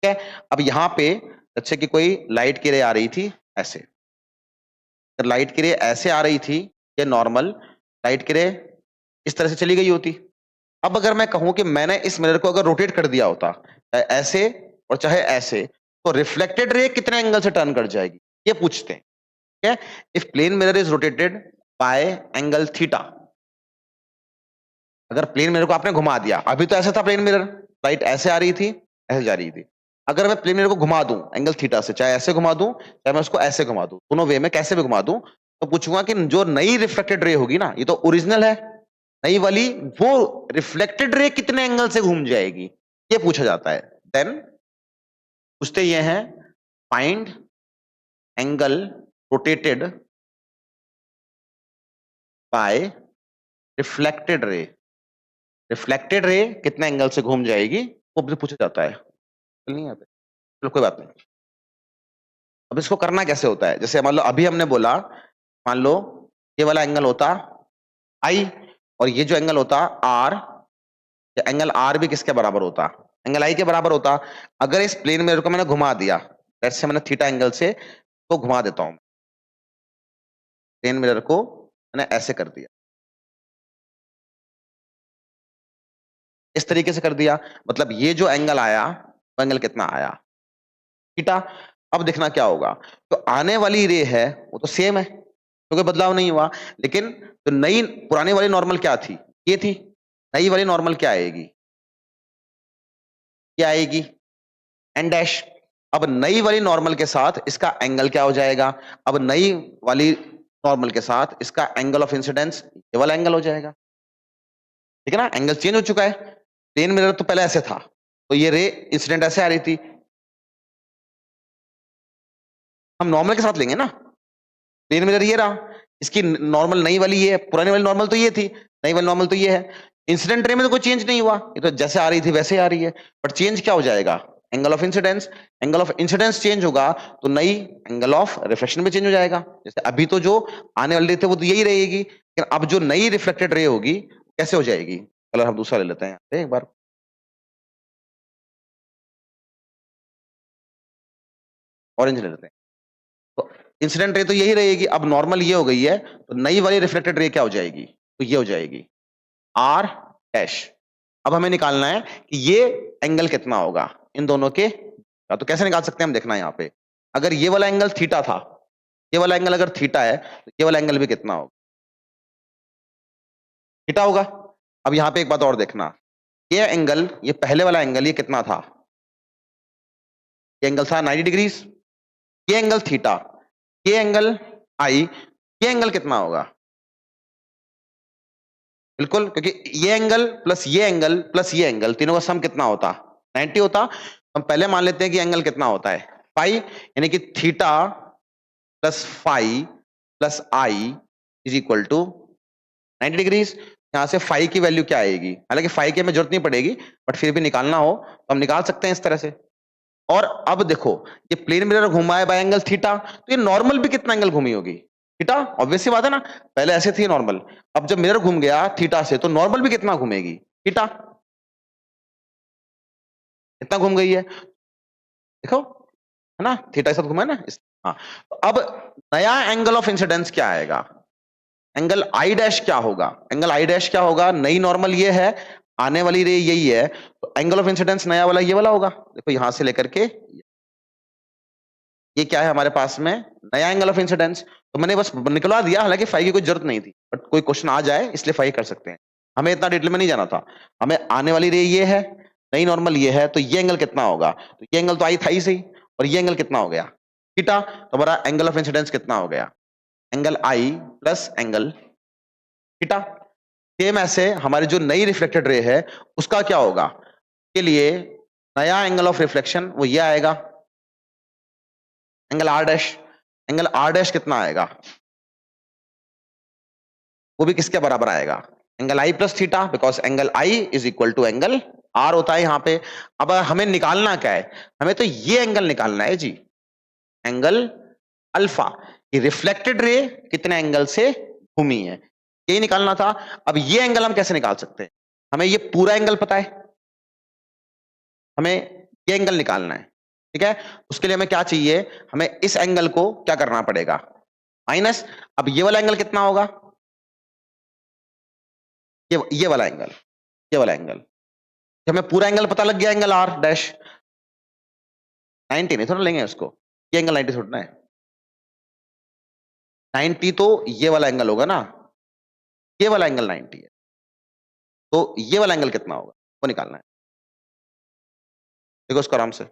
ठीक है। अब यहां पे जैसे कि कोई लाइट की रे आ रही थी ऐसे, अगर लाइट की रे ऐसे आ रही थी, ये नॉर्मल लाइट की रे इस तरह से चली गई होती। अब अगर मैं कहूं कि मैंने इस मिरर को अगर रोटेट कर दिया होता, चाहे ऐसे और चाहे ऐसे, तो रिफ्लेक्टेड रे कितने एंगल से टर्न कर जाएगी, ये पूछते हैं, ठीक है। If plane mirror is rotated by angle theta, अगर प्लेन मिरर को आपने घुमा दिया, अभी तो ऐसा था प्लेन मिरर, लाइट ऐसे आ रही थी, ऐसे जा रही थी, अगर मैं प्लेन मिरर को घुमा दूं एंगल थीटा से, चाहे ऐसे घुमा दूं चाहे मैं उसको ऐसे घुमा दूं, दोनों वे में कैसे भी घुमा दूं, तो पूछूंगा कि जो नई रिफ्लेक्टेड रे होगी ना, ये तो ओरिजिनल है, नई वाली, वो रिफ्लेक्टेड रे कितने एंगल से घूम जाएगी, ये पूछा जाता है। देन पूछते ये हैं, find angle rotated bye reflected ray, reflected ray कितने एंगल से घूम जाएगी, वो भी पूछा जाता है। नहीं है, चलो कोई बात नहीं। अब इसको करना कैसे होता है, जैसे मान लो अभी हमने बोला, मान लो ये वाला एंगल होता आई, और ये जो एंगल होता आर, ये एंगल आर भी किसके बराबर होता? एंगल आई के बराबर होता। अगर इस प्लेन मिरर को मैंने घुमा दिया, जैसे मैंने थीटा एंगल से तो घुमा देता हूं, प्लेन मिरर को मैंने ऐसे कर दिया, इस तरीके से कर दिया, मतलब ये जो एंगल आया, वो एंगल कितना आया? थीटा। अब देखना क्या होगा, तो आने वाली रे है वो तो सेम है, तो कोई बदलाव नहीं हुआ, लेकिन तो नई पुरानी वाली नॉर्मल क्या थी? ये थी। नई वाली नॉर्मल क्या आएगी? क्या आएगी? N dash. अब नई वाली नॉर्मल के साथ इसका एंगल क्या हो जाएगा? अब नई वाली नॉर्मल के साथ इसका एंगल ऑफ इंसिडेंस ये वाला एंगल हो जाएगा, ठीक है ना। एंगल चेंज हो चुका है, प्लेन मिरर तो पहले ऐसे था, तो ये रे इंसिडेंट ऐसे आ रही थी, हम नॉर्मल के साथ लेंगे ना, प्लेन मिरर ये रहा, इसकी नॉर्मल नई वाली ये है, पुरानी वाली नॉर्मल तो ये थी, नई वाली नॉर्मल तो ये है। इंसिडेंट रे में तो कोई चेंज नहीं हुआ, ये तो जैसे आ रही थी वैसे आ रही है, बट चेंज क्या हो जाएगा? Angle of incidence, angle of incidence change होगा तो नई एंगल ऑफ रिफ्लेक्शन भी चेंज हो जाएगा। जैसे अभी तो जो आने वाली रे थे वो तो यही रहेगी, लेकिन अब जो नई रिफ्लेक्टेड रे होगी कैसे हो जाएगी? कलर हम दूसरा ले लेते हैं यहाँ पे एक बार, ऑरेंज ले लेते हैं। तो इंसिडेंट रे तो यही रहेगी, अब नॉर्मल ये हो गई है तो नई वाली रिफ्लेक्टेड रे क्या हो जाएगी? तो ये हो जाएगी आर डैश। अब हमें निकालना है कि ये एंगल कितना होगा इन दोनों के, तो कैसे निकाल सकते हैं हम, देखना है यहाँ पे। अगर ये वाला एंगल थीटा था, ये वाला एंगल अगर थीटा है तो ये वाला एंगल भी कितना होगा? थीटा होगा। अब यहाँ पे एक बात और देखना, ये एंगल, ये पहले वाला एंगल ये कितना था? ये एंगल था 90 डिग्रीज, ये एंगल थीटा, ये एंगल आई, ये एंगल कितना होगा? बिल्कुल, क्योंकि ये एंगल प्लस ये एंगल प्लस ये एंगल तीनों का सम कितना होता? 90 होता। हम पहले मान लेते हैं कि एंगल कितना होता है पाई, यानी कि theta plus phi plus i is equal to 90 degrees. यहां से फाई की वैल्यू क्या आएगी? हालांकि फाई की हमें जरूरत नहीं पड़ेगी, बट फिर भी निकालना हो तो हम निकाल सकते हैं इस तरह से। और अब देखो, ये प्लेन मिरर घुमा है बाय एंगल थीटा, तो ये नॉर्मल भी कितना एंगल घूमी होगी? थीटा, ऑब्वियस सी बात है ना, पहले ऐसे थी नॉर्मल, अब जब मिरर घूम गया थीटा से तो नॉर्मल भी कितना घूमेगी? थीटा। कितना घूम गई है देखो, है ना, थीटा के साथ घुमा है ना हाँ। तो अब नया एंगल ऑफ इंसिडेंस क्या आएगा? एंगल आई डैश क्या होगा? एंगल आई डैश क्या होगा? नई नॉर्मल ये है, आने वाली रे यही है, तो एंगल ऑफ इंसिडेंस नया वाला ये वाला होगा। देखो यहां से लेकर के ये क्या है हमारे पास में? नया एंगल ऑफ इंसिडेंस। तो मैंने बस निकलवा दिया, हालांकि फाई की कोई जरूरत नहीं थी, बट कोई क्वेश्चन आ जाए इसलिए फाई कर सकते हैं। हमें इतना डिटेल में नहीं जाना था, हमें आने वाली रे ये है, नई नॉर्मल ये है, तो ये एंगल कितना होगा? तो ये एंगल तो आई था ही सही, और ये एंगल कितना हो गया? थीटा। तो हमारा एंगल ऑफ इंसिडेंस कितना हो गया? Angle i plus angle theta. Same ऐसे हमारी जो नई रिफ्लेक्टेड रे है उसका क्या होगा? के लिए नया एंगल ऑफ रिफ्लेक्शन वो ये आएगा, angle r dash. Angle r dash कितना आएगा? वो भी किसके बराबर आएगा? Angle i plus theta, because angle i is equal to angle r होता है यहां पे। अब हमें निकालना क्या है? हमें तो ये एंगल निकालना है जी, एंगल अल्फा, ये रिफ्लेक्टेड रे कितने एंगल से घूमी है, यही निकालना था। अब ये एंगल हम कैसे निकाल सकते हैं? हमें ये पूरा एंगल पता है, हमें ये एंगल निकालना है, ठीक है। उसके लिए हमें क्या चाहिए? हमें इस एंगल को क्या करना पड़ेगा? माइनस। अब ये वाला एंगल कितना होगा? ये वाला एंगल, ये वाला एंगल, हमें पूरा एंगल पता लग गया, एंगल आर डैश 90 नहीं थोड़ा लेंगे उसको, ये एंगल 90 थोड़ा है, 90 तो ये वाला एंगल होगा ना, ये वाला एंगल 90 है, तो ये वाला एंगल कितना होगा वो निकालना है। देखो उसको आराम से,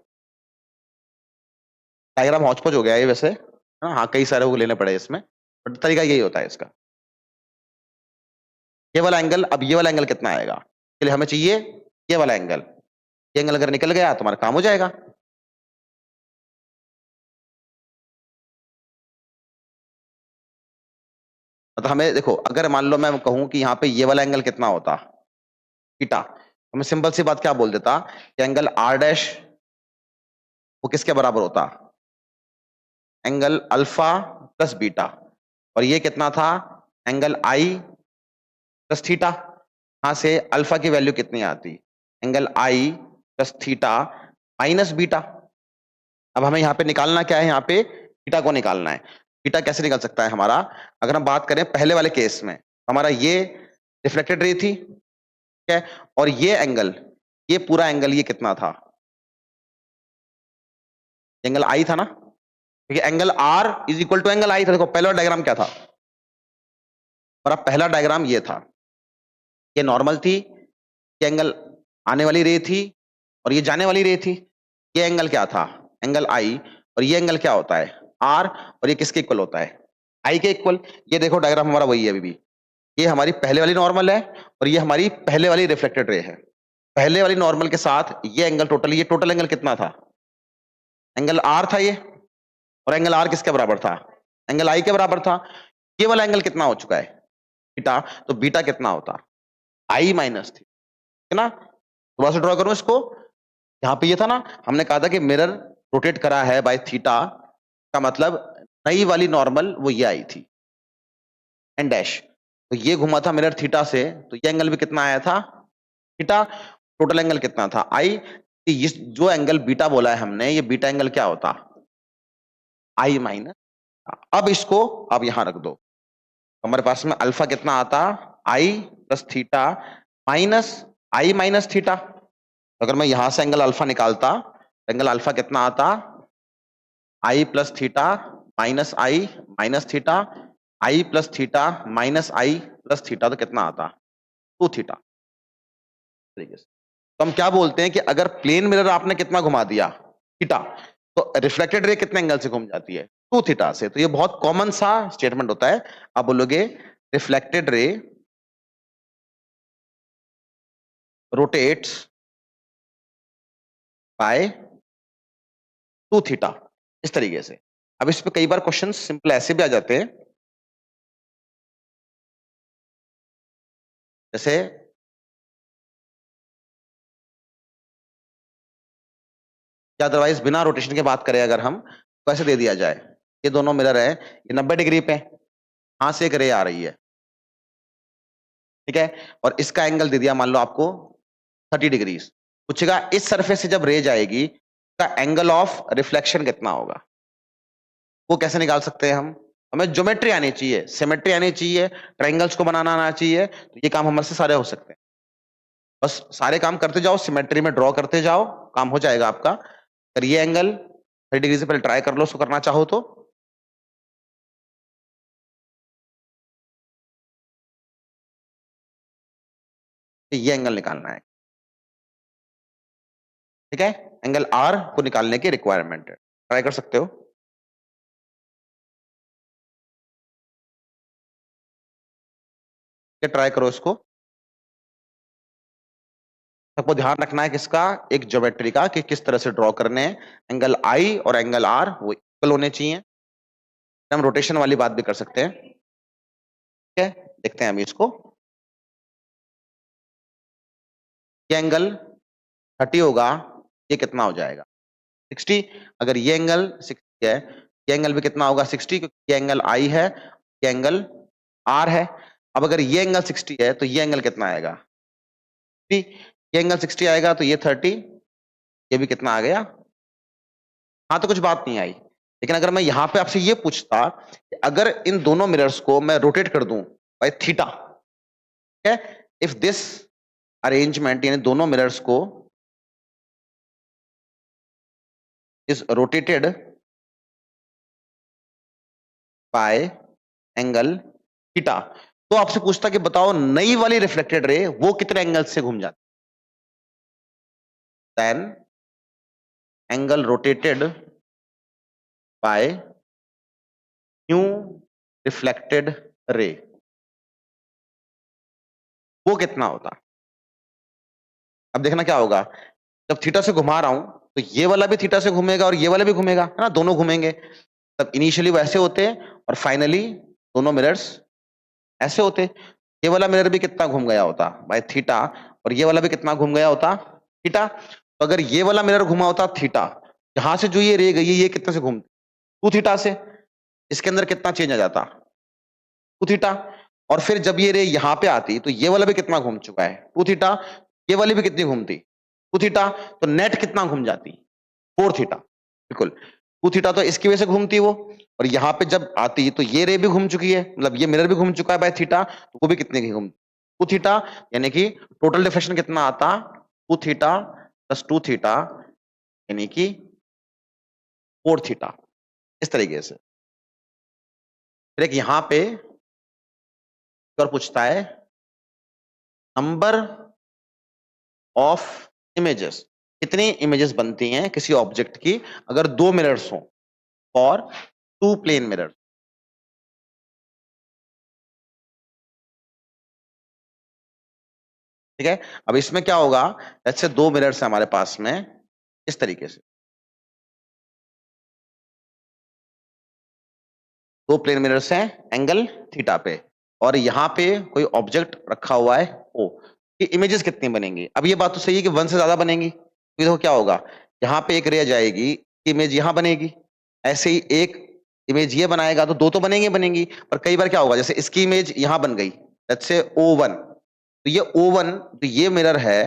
डायग्राम हौच-पौच हो गया है वैसे, हाँ कई सारे वो लेने पड़े इसमें, बट तरीका यही होता है इसका। ये वाला एंगल, अब ये वाला एंगल कितना आएगा? इसलिए हमें चाहिए ये वाला एंगल, ये एंगल अगर निकल गया तो हमारा काम हो जाएगा। तो हमें देखो, अगर मान लो मैं कहूं कि यहाँ पे ये वाला एंगल कितना होता? थीटा, तो मैं सिंपल सी बात क्या बोल देता कि एंगल आर डैश वो किसके बराबर होता? एंगल अल्फा प्लस बीटा, और ये कितना था? Angle i plus theta. यहां से अल्फा की वैल्यू कितनी आती? Angle i plus theta minus beta. अब हमें यहाँ पे निकालना क्या है? यहाँ पे थीटा को निकालना है। थीटा कैसे निकल सकता है हमारा? अगर हम बात करें पहले वाले केस में, हमारा ये रिफ्लेक्टेड रे थी, ठीक है, और ये एंगल, ये पूरा एंगल ये कितना था? एंगल आई था ना, क्योंकि angle R is equal to angle I था। देखो पहला डायग्राम क्या था हमारा? पहला डायग्राम ये था, ये नॉर्मल थी, ये एंगल आने वाली रे थी, और ये जाने वाली रे थी। ये एंगल क्या था? एंगल आई, और ये एंगल क्या होता है? आर, और ये किसके इक्वल होता है? आई के इक्वल। ये देखो डायग्राम हमारा वही है अभी भी, ये हमारी पहले वाली नॉर्मल है, और ये हमारी पहले वाली रिफ्लेक्टेड रे है। पहले वाली नॉर्मल के साथ ये एंगल टोटल, ये टोटल एंगल कितना था? एंगल आर था ये, और एंगल आर किसके बराबर था? एंगल आई के बराबर था। ये वाला एंगल कितना हो चुका है? बीटा, तो बीटा कितना होता? आई माइनस थी, है ना। दोबारा से ड्रॉ करूं इसको, यहाँ पे ये था ना, हमने कहा था कि मिरर रोटेट करा है बाय थीटा, का मतलब नई वाली नॉर्मल वो ये आई थी एन डैश, तो ये घुमा था मिरर थीटा से, तो ये एंगल भी कितना आया था थीटा, टोटल एंगल कितना था आई, इस जो एंगल बीटा बोला है हमने, ये बीटा एंगल क्या होता आई माइनस, अब इसको अब यहां रख दो, हमारे पास में अल्फा कितना आता आई प्लस थीटा माइनस आई माइनस थीटा, अगर मैं यहां से एंगल अल्फा निकालता, एंगल अल्फा कितना आता आई प्लस थीटा माइनस आई माइनस थीटा, आई प्लस थीटा माइनस आई प्लस थीटा, तो कितना आता 2 थीटा। तरीके से तो हम क्या बोलते हैं कि अगर प्लेन मिरर आपने कितना घुमा दिया थीटा, तो रिफ्लेक्टेड रे कितने एंगल से घूम जाती है 2 थीटा से, तो ये बहुत कॉमन सा स्टेटमेंट होता है। आप बोलोगे reflected ray rotates bye 2 theta, इस तरीके से। अब इस पे कई बार क्वेश्चन सिंपल ऐसे भी आ जाते हैं, जैसे या अदरवाइज बिना रोटेशन के बात करें अगर हम, तो ऐसे दे दिया जाए, ये दोनों मिरर है, ये 90 डिग्री पे, यहां से एक रे आ रही है, ठीक है, और इसका एंगल दे दिया मान लो आपको 30 डिग्री, पूछेगा इस सरफेस से जब रे जाएगी का एंगल ऑफ रिफ्लेक्शन कितना होगा, वो कैसे निकाल सकते हैं हम, हमें ज्योमेट्री आनी चाहिए, सिमेट्री आनी चाहिए, ट्रायंगल्स को बनाना आना चाहिए, तो ये काम हमारे से सारे हो सकते हैं, बस सारे काम करते जाओ, सिमेट्री में ड्रॉ करते जाओ, काम हो जाएगा आपका। अगर ये एंगल 30 डिग्री से पहले ट्राई कर लो उसको करना चाहो तो, ये एंगल निकालना है, ठीक है, एंगल आर को निकालने की रिक्वायरमेंट है, ट्राई कर सकते हो। ट्राई करो इसको, सबको ध्यान रखना है किसका, एक ज्योमेट्री का, कि किस तरह से ड्रॉ करने हैं, एंगल आई और एंगल आर वो इक्वल होने चाहिए, हम रोटेशन वाली बात भी कर सकते हैं, ठीक है, देखते हैं अभी इसको, ये एंगल 30 होगा, ये कितना हो जाएगा 60, अगर ये एंगल 60 है, ये एंगल भी कितना होगा 60, क्योंकि ये एंगल आई है, ये एंगल आर है, अब अगर ये एंगल 60 है तो ये एंगल कितना आएगा, ये एंगल 60 आएगा, तो ये 30, ये भी कितना आ गया, हाँ तो कुछ बात नहीं आई, लेकिन अगर मैं यहां पे आपसे ये पूछता कि अगर इन दोनों मिरर्स को मैं रोटेट कर दूं बाय थीटा, ठीक है, इफ दिस अरेंजमेंट यानी दोनों मिरर्स को is rotated by angle theta, तो आपसे पूछता कि बताओ नई वाली रिफ्लेक्टेड रे वो कितने एंगल से घूम जाती, then angle rotated by new reflected ray वो कितना होता। अब देखना क्या होगा, जब थीटा से घुमा रहा हूं तो ये वाला भी थीटा से घूमेगा और ये वाला भी घूमेगा, है ना, दोनों घूमेंगे, तब इनिशियली वो ऐसे होते हैं और फाइनली दोनों मिरर्स ऐसे होते, ये वाला मिरर भी कितना घूम गया होता बाय थीटा, और ये वाला भी कितना घूम गया होता थीटा, तो अगर ये वाला मिरर घुमा होता थीटा, यहां से जो ये रे गई है ये कितने से घूमती 2 थीटा से, इसके अंदर कितना चेंज आ जाता 2 थीटा, और फिर जब ये रे यहाँ पे आती तो ये वाला भी कितना घूम चुका है 2 थीटा, ये वाली भी कितनी घूमती 2 थीटा, तो नेट कितना घूम जाती 4 थीटा, बिल्कुल 2 थीटा, तो इसकी वजह से घूमती वो, और यहाँ पे जब आती तो ये रे भी घूम चुकी है, मतलब ये मिरर भी घूम चुका है बाय थीटा, तो वो भी कितने की घूमती 2 थीटा, यानी कि टोटल डिफ्लेक्शन कितना आता 2 थीटा प्लस 2 थीटा, यानी कि 4 थीटा, इस तरीके से। फिर एक यहाँ पे और पूछता है नंबर ऑफ इमेजेस, कितनी इमेजेस बनती हैं किसी ऑब्जेक्ट की अगर 2 मिरर्स हों और 2 प्लेन मिरर, ठीक है। अब इसमें क्या होगा, जैसे 2 मिरर्स है हमारे पास में, इस तरीके से 2 प्लेन मिरर्स हैं एंगल थीटा पे, और यहाँ पे कोई ऑब्जेक्ट रखा हुआ है ओ, ये इमेजेस कितनी बनेंगी, अब ये बात तो सही है कि 1 से ज्यादा बनेंगी, तो देखो क्या होगा, यहाँ पे एक रे जाएगी, इमेज यहाँ बनेगी, ऐसे ही एक इमेज ये बनाएगा तो दो तो बनेंगी। पर कई बार क्या होगा, जैसे इसकी इमेज यहाँ बन गई, लेट्स से O1, तो ये O1 तो ये मिरर है,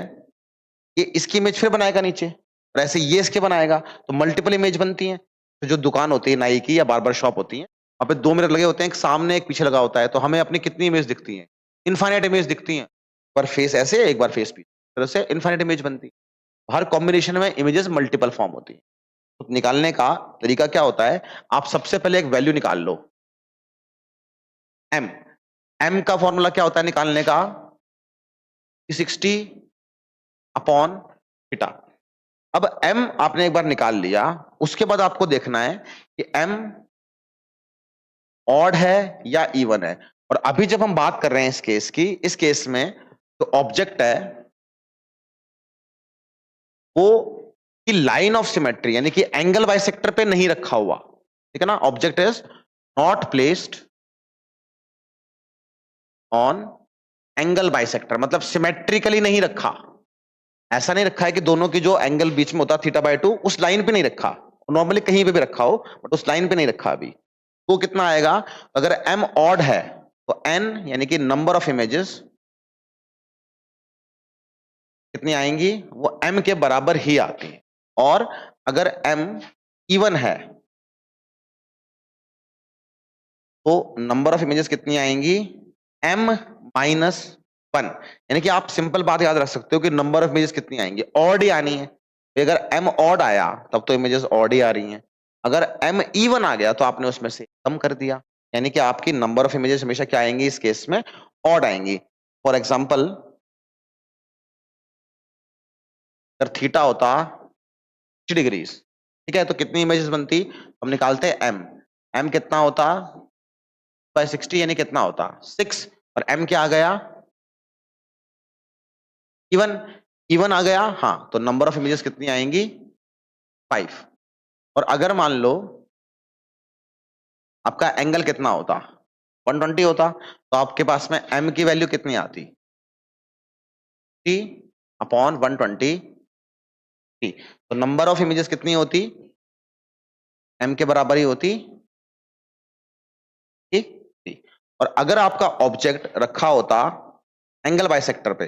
ये इसकी इमेज फिर बनाएगा नीचे, और ऐसे ये इसके बनाएगा, तो मल्टीपल इमेज बनती हैं। तो जो दुकान होती है नाई की या बार्बर शॉप होती है, वहां पे दो मिरर लगे होते हैं, एक सामने एक पीछे लगा होता है, तो हमें अपनी कितनी इमेज दिखती है, इनफाइनाइट इमेज दिखती है। एक बार फेस ऐसे, एक बार फेस पीछे, तरह से इनफाइनाइट इमेज बनती है। हर कॉम्बिनेशन में इमेजेस मल्टीपल फॉर्म होती है। तो निकालने का तरीका क्या होता है, आप सबसे पहले एक वैल्यू निकाल लो, एम। एम का फॉर्मूला क्या होता है निकालने का, 60 अपॉन थीटा। अब m आपने एक बार निकाल लिया, उसके बाद आपको देखना है कि m ऑड है या इवन है। और अभी जब हम बात कर रहे हैं इस केस की, इस केस में जो ऑब्जेक्ट है वो की लाइन ऑफ सिमेट्री यानी कि एंगल बाइसेक्टर पे नहीं रखा हुआ, ठीक है ना। Object is not placed on angle bisector, मतलब सिमेट्रिकली नहीं रखा। ऐसा नहीं रखा है कि दोनों की जो एंगल बीच में होता θ/2 उस लाइन पे नहीं रखा, नॉर्मली कहीं पे भी रखा हो बट उस लाइन पे नहीं रखा अभी। तो कितना आएगा, अगर m ऑड है तो n यानी कि नंबर ऑफ इमेजेस कितनी आएंगी, वो m के बराबर ही आती है। और अगर m इवन है तो नंबर ऑफ इमेजेस कितनी आएंगी, m-1। यानी कि आप सिंपल बात याद रख सकते हो कि नंबर ऑफ इमेजेस कितनी आएंगी, ऑड ही आनी है। अगर m ऑड आया तब तो इमेजेस ऑड ही आ रही हैं, अगर m इवन आ गया तो आपने उसमें से कम कर दिया, यानी कि आपकी नंबर ऑफ इमेजेस हमेशा क्या आएंगी, इस केस में ऑड आएंगी। फॉर एग्जाम्पल अगर थीटा होता 60 डिग्रीज, ठीक है, तो कितनी इमेजेस बनती, हम निकालते हैं m कितना होता बाय 60 यानी कितना होता 6, और m क्या आ गया, इवन। इवन आ गया, हाँ, तो नंबर ऑफ इमेजेस कितनी आएंगी 5। और अगर मान लो आपका एंगल कितना होता 120 होता, तो आपके पास में m की वैल्यू कितनी आती, अपॉन 120। तो नंबर ऑफ इमेजेस कितनी होती, m के बराबर ही होती, ठीक। और अगर आपका ऑब्जेक्ट रखा होता एंगल बाइसेक्टर पे,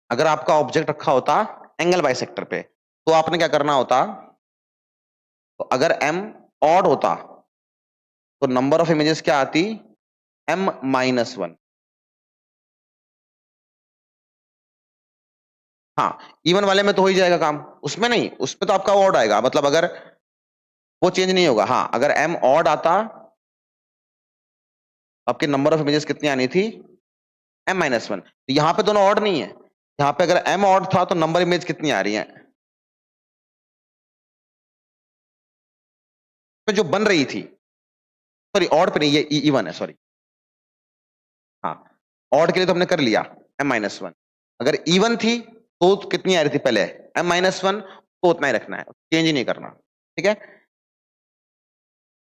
अगर आपका ऑब्जेक्ट रखा होता एंगल बाइसेक्टर पे, तो आपने क्या करना होता, तो अगर m ऑड होता तो नंबर ऑफ इमेजेस क्या आती, m-1। हाँ, इवन वाले में तो हो ही जाएगा काम, उसमें नहीं, उसमें तो आपका ऑड आएगा, मतलब अगर वो चेंज नहीं होगा। हाँ, अगर m ऑड आता आपके नंबर ऑफ इमेजेस कितनी आनी थी, m-1। तो यहाँ पे दोनों ऑड नहीं है, यहाँ पे अगर m ऑड था तो नंबर इमेज कितनी आ रही है, तो जो बन रही थी, सॉरी ऑड पे नहीं, ये इवन है, सॉरी। हाँ, ऑड के लिए तो हमने कर लिया m-1, अगर इवन थी तो कितनी आ रही थी पहले m-1, तो उतना ही रखना है, चेंज ही नहीं करना, ठीक है।